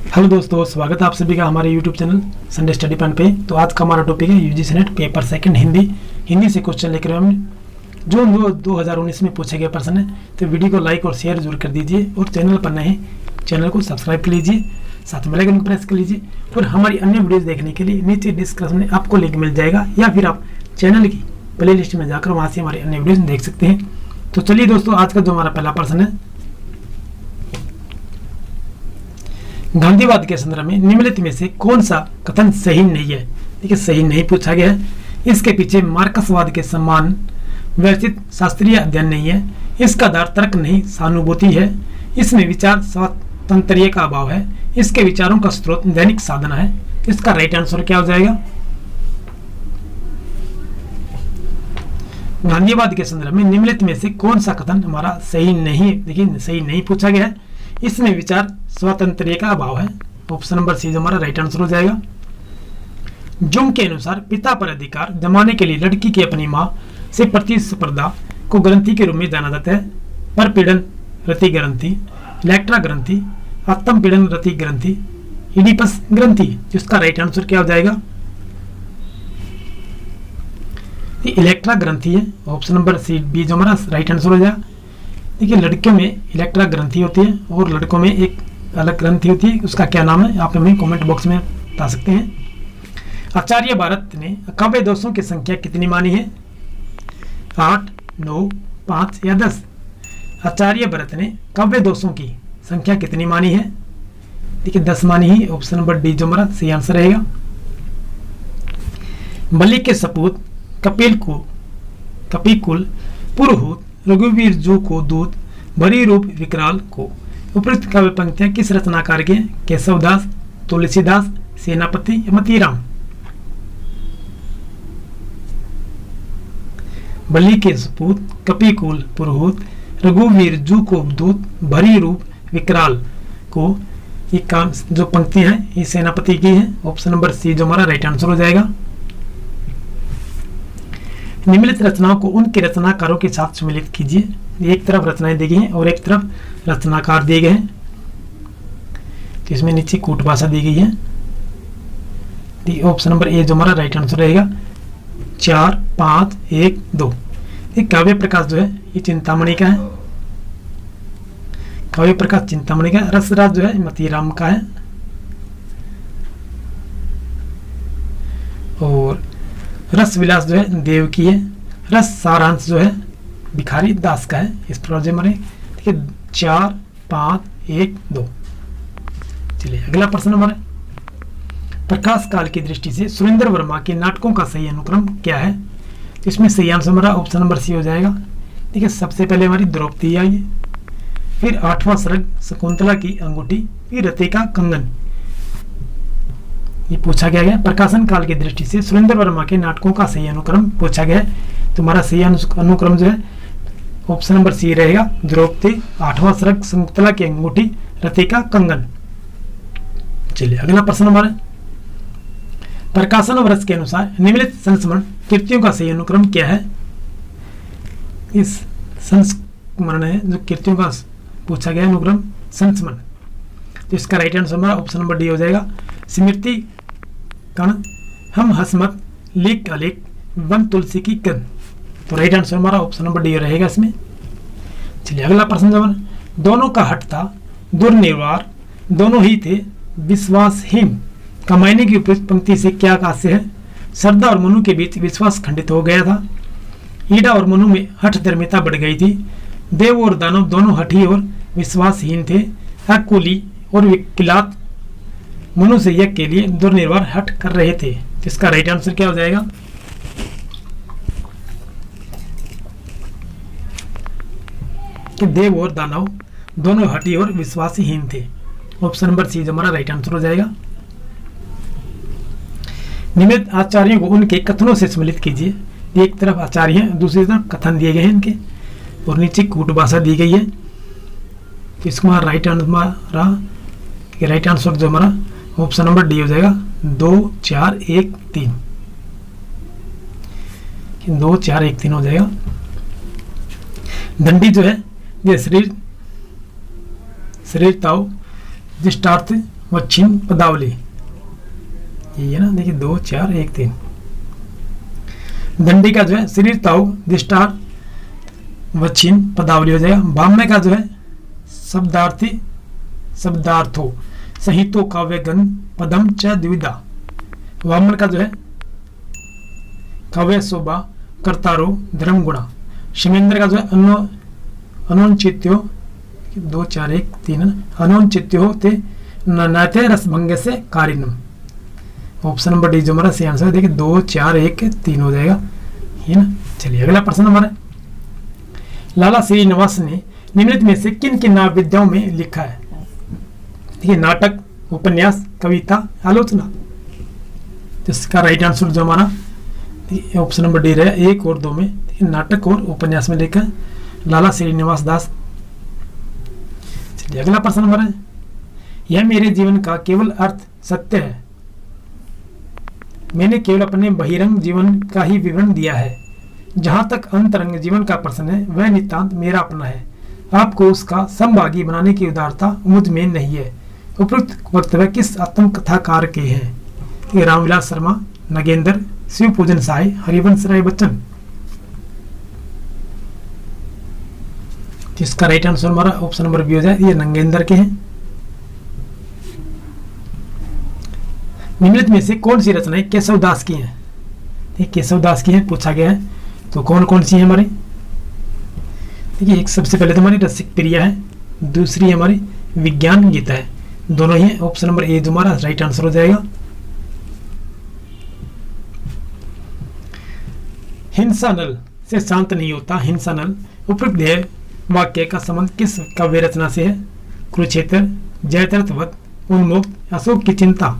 Hello दोस्तों, स्वागत है आप सभी का हमारे YouTube channel Sunday study point पे। तो आज का हमारा टॉपिक है UGC net paper second Hindi से क्वेश्चन लेकर हमने जो 2019 में पूछे गए प्रश्न है। तो वीडियो को लाइक और शेयर जरूर कर दीजिए और चैनल पर नए हैं चैनल को सब्सक्राइब कर लीजिए, साथ में बेल आइकन प्रेस कर लीजिए। और हमारी अन्य वीडियोज़ देखने के लिए नीचे डिस्क्रिप्शन में आपको लिंक मिल जाएगा या फिर आप चैनल की प्ले लिस्ट में जाकर वहाँ से हमारी अन्य वीडियोज़ देख सकते हैं। तो चलिए दोस्तों, आज का जो हमारा पहला प्रश्न है, गांधीवाद के संदर्भ में निम्नलिखित में से कौन सा कथन सही नहीं है। देखिए, सही नहीं पूछा गया है। इसके पीछे मार्क्सवाद के समान व्यवस्थित शास्त्रीय अध्ययन नहीं है। इसका आधार तर्क नहीं सहानुभूति है। इसमें विचार स्वातंत्र्य का अभाव है। इसके विचारों का स्रोत दैनिक साधना है। इसका राइट आंसर क्या हो जाएगा? गांधीवाद के संदर्भ में निम्नलिखित में से कौन सा कथन हमारा सही नहीं, देखिए सही नहीं पूछा गया है। इसमें विचार स्वातंत्र्य का अभाव है। ऑप्शन नंबर सी जो हमारा राइट आंसर हो जाएगा। जुम के अनुसार पिता पर अधिकार जमाने के लिए लड़की की अपनी मां से प्रतिस्पर्धा को ग्रंथि के रूप में जाना जाता है। परपीड़न रति ग्रंथि, इलेक्ट्रा ग्रंथि, आत्म पीड़न रति ग्रंथि, इडिपस ग्रंथि। जिसका राइट आंसर क्या हो जाएगा? इलेक्ट्रा ग्रंथि है। ऑप्शन नंबर सी बी जो हमारा राइट आंसर हो जाएगा। देखिए, लड़कियों में इलेक्ट्रा ग्रंथि होती है और लड़कों में एक अलग ग्रंथि होती है। उसका क्या नाम है आप हमें कमेंट बॉक्स में बता सकते हैं। आचार्य भारत ने काव्य दोषों की संख्या कितनी मानी है? 8, 9, 5 या 10? आचार्य भरत ने काव्य दोषों की संख्या कितनी मानी है? देखिए 10 मानी ही। ऑप्शन नंबर डी जो हमारा सही आंसर रहेगा। बलि के सपूत कपिकुल पुरोहित रघुवीर जू को दूत भरी रूप विकराल को उपयुक्त काव्य पंक्तियां किस रचनाकार के? केशवदास, तुलसीदास, सेनापति, मतीराम? बलि के सपूत कपिकुल पुरोहित रघुवीर जू को दूत भरी रूप विकराल को, ये काम जो पंक्तियां हैं ये सेनापति की है। ऑप्शन नंबर सी जो हमारा राइट आंसर हो जाएगा। निम्नलिखित रचनाओं को उनके रचनाकारों के साथ सम्मिलित कीजिए। एक तरफ रचनाएं दी गई हैं और एक तरफ रचनाकार दिए गए हैं। तो इसमें नीचे कूट भाषा दी गई है। ऑप्शन नंबर ए जो हमारा राइट आंसर रहेगा। 4, 5, 1, 2। ये काव्य प्रकाश जो है ये चिंतामणि का है। काव्य प्रकाश चिंतामणि का। रसराज जो है मतीराम का है। और रस विलास जो है देव की है। रस सारांश जो है भिखारी दास का है। इस पर हमारे देखिए 4, 5, 1, 2। चलिए अगला प्रश्न हमारा, प्रकाश काल की दृष्टि से सुरेंद्र वर्मा के नाटकों का सही अनुक्रम क्या है? तो इसमें सही आंसर हमारा ऑप्शन नंबर सी हो जाएगा। देखिए, सबसे पहले हमारी द्रौपदी आई है, फिर 8वां सर्ग शकुंतला की अंगूठी, फिर रति का कंगन। ये पूछा गया है प्रकाशन काल की दृष्टि से सुरेंद्र वर्मा के नाटकों का सही अनुक्रम पूछा गया है। तुम्हारा सही अनुक्रम जो है ऑप्शन नंबर सी रहेगा। द्रौपदी, 8वां सर्ग शकुंतला की अंगूठी, रति का कंगन। चलिए अगला प्रश्न हमारा, प्रकाशन और रस के अनुसार निम्नलिखित संस्मरण कृतियों का सही अनुक्रम क्या है? इस संस्मरण है जो कृतियों का पूछा गया अनुक्रम संस्मरण। तो इसका राइट आंसर हमारा ऑप्शन नंबर डी हो जाएगा। स्मृति कण, हम हसमत, लिख अलिख, वन तुलसी की गंध। तो राइट आंसर हमारा ऑप्शन नंबर डी रहेगा इसमें। चलिए अगला प्रश्न जवाब, दोनों का हट था दुर्निवार, दोनों ही थे विश्वासहीन। कमायने की उपयुक्त पंक्ति से क्या हास्य है? श्रद्धा और मनु के बीच विश्वास खंडित हो गया था। ईडा और मनु में हठ धर्मिता बढ़ गई थी। देव और दानव दोनों हठी और विश्वासहीन थे। अकुली और विकलात मनुष्य यज्ञ के लिए दुर्निवार हट कर रहे थे। इसका राइट आंसर क्या हो जाएगा? कि देव और दानव दोनों हठी और विश्वासहीन थे। ऑप्शन नंबर सी जो हमारा राइट आंसर हो जाएगा। निम्नलिखित आचार्यों को उनके कथनों से सम्मिलित कीजिए। एक तरफ आचार्य हैं, दूसरी तरफ कथन दिए गए हैं इनके, और नीचे कूट भाषा दी गई है। तो इसका हमारा राइट आंसर जो हमारा ऑप्शन नंबर डी हो जाएगा। 2, 4, 1, 3। 2, 4, 1, 3 हो जाएगा। दंडी जो है ये शरीर ताव दृष्टार्थ वच्छिन पदावली, ये है ना, देखिए 2 4 1 3। दंडी का जो है शरीर ताऊ दिष्टार वच्छिन पदावली हो जाएगा। भाम्य का जो है शब्दार्थी शब्दार्थो संहितो काव्य गंध पदम च द्विधा। वामन का जो है काव्य शोभा कर्तारो धर्म गुणा। शिमेंद्र का जो है अनौचित्यो 2 4 1 3 अनौचित्यो ते नाते रसभंग से कारिनम। ऑप्शन नंबर डी जो हमारा सही आंसर है, देखिए 2 4 1 3 हो जाएगा, है ना। चलिए अगला प्रश्न हमारा, लाला श्रीनिवास ने निम्नलिखित में से किन किन विद्याओं में लिखा है? देखिए नाटक, उपन्यास, कविता, आलोचना। इसका राइट आंसर जो हमारा ऑप्शन नंबर डी रहे 1 और 2 में, नाटक और उपन्यास में लिखा है लाला श्रीनिवास दास। चलिए अगला प्रश्न हमारा, यह मेरे जीवन का केवल अर्थ सत्य है, मैंने केवल अपने बहिरंग जीवन का ही विवरण दिया है, जहां तक अंतरंग जीवन का प्रश्न है वह नितांत मेरा अपना है, आपको उसका संभागी बनाने की उदारता मुझ में नहीं है। उपयुक्त वक्तव्य किस आत्मकथाकार के हैं? रामविलास शर्मा, नगेंद्र, शिव पूजन साय, हरिवंश राय बच्चन। इसका राइट आंसर हमारा ऑप्शन नंबर बी हो जाए, ये नगेंद्र के हैं। निम्नलिखित में से कौन सी रचनाएं केशवदास की हैं? ये केशवदास की हैं पूछा गया है, तो कौन कौन सी है हमारी? देखिए एक सबसे पहले तो हमारी रसिक प्रिया है, दूसरी हमारी विज्ञान गीता है, दोनों ही ऑप्शन नंबर ए जो हमारा राइट आंसर हो जाएगा। हिंसा नल से शांत नहीं होता, हिंसा नल उपयुक्त वाक्य का संबंध किस काव्य रचना से है? कुरुक्षेत्र, जयद्रथवध, उन्मुक्त, अशोक की चिंता।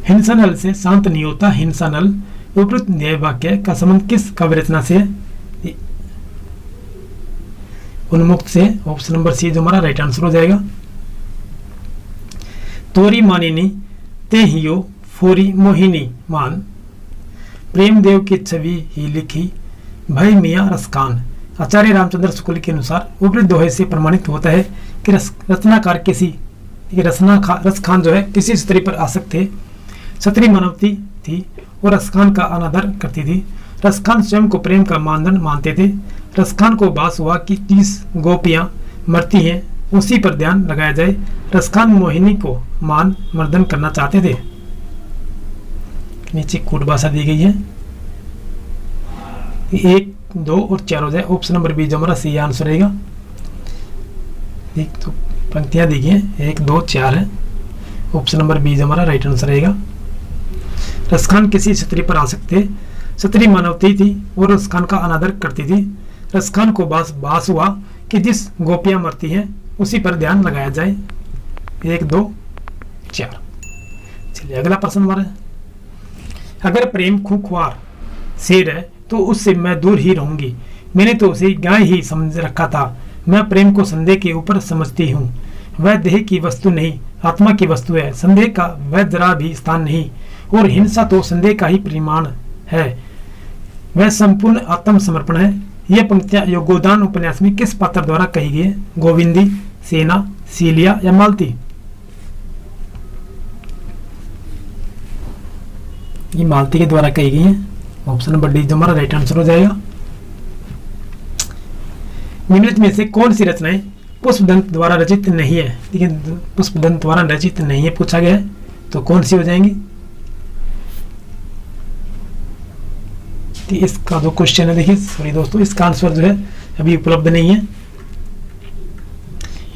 हिंसा नल से शांत नहीं होता, हिंसा नल उपयुक्त वाक्य का संबंध किस काव्य रचना से है? उन्मुक्त से, ऑप्शन नंबर सी जो हमारा राइट आंसर हो जाएगा। तोरी मानिनी ते हियो फोरी मोहिनी मान, प्रेमदेव की छवि ही लिखी भाई मियाँ रसखान। आचार्य रामचंद्र शुक्ल के अनुसार उपयुक्त दोहे से प्रमाणित होता है कि रचनाकार रसखान जो है किसी स्त्री पर आसक्त थे, क्षत्रिय मानवती थी और रसखान का अनादर करती थी। रसखान स्वयं को प्रेम का मानदंड मानते थे। रसखान को भास हुआ कि 30 गोपियां मरती हैं, उसी पर ध्यान लगाया जाए। रसखान मोहिनी को मान मर्दन करना चाहते थे। नीचे कूट भाषा दी गई है, 1 2 और 4 हो जाए, ऑप्शन नंबर बी जो हमारा सही आंसर रहेगा। एक तो पंक्तियां दी गई हैं 1 2 4 है, ऑप्शन नंबर बी जो हमारा राइट आंसर रहेगा। रसखान किसी स्त्री पर आसक्त थे, स्त्री मानवती थी और रसखान का अनादर करती थी। रसखान को भास हुआ कि जिस गोपियां मरती हैं उसी पर ध्यान लगाया जाए। 1 2 4। चलिए अगला प्रश्न हमारा, अगर प्रेम खूंखार शेर है तो उससे मैं दूर ही रहूंगी, मैंने तो उसे गाय ही समझ रखा था। मैं प्रेम को संदेह के ऊपर समझती हूँ, वह देह की वस्तु नहीं आत्मा की वस्तु है, संदेह का वह जरा भी स्थान नहीं, और हिंसा तो संदेह का ही परिमाण है, वह संपूर्ण आत्मसमर्पण है। यह पंक्तियां योगोदान उपन्यास में किस पात्र द्वारा कही गई है? गोविंदी, सेना, सीलिया या मालती? ये मालती के द्वारा कही गई है, ऑप्शन नंबर डी जो हमारा राइट आंसर हो जाएगा। निम्नलिखित में से कौन सी रचनाएं पुष्पदंत द्वारा रचित नहीं है? देखिए पुष्पदंत द्वारा रचित नहीं है पूछा गया है, तो कौन सी हो जाएंगी? तो इसका जो क्वेश्चन है, देखिए सॉरी दोस्तों, इसका आंसर जो है अभी उपलब्ध नहीं है।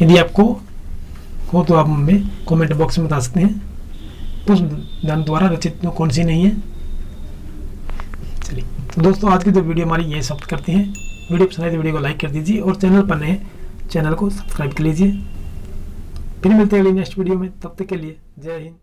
यदि आपको हो तो आप हमें कमेंट बॉक्स में बता सकते हैं पुष्पदंत द्वारा रचित तो कौन सी नहीं है। चलिए तो दोस्तों आज की जो वीडियो हमारी यही समाप्त करते हैं। वीडियो पसंद आए तो वीडियो को लाइक कर दीजिए और चैनल पर नए चैनल को सब्सक्राइब कर लीजिए। फिर मिलते हैं अगली नेक्स्ट वीडियो में, तब तक के लिए जय हिंद।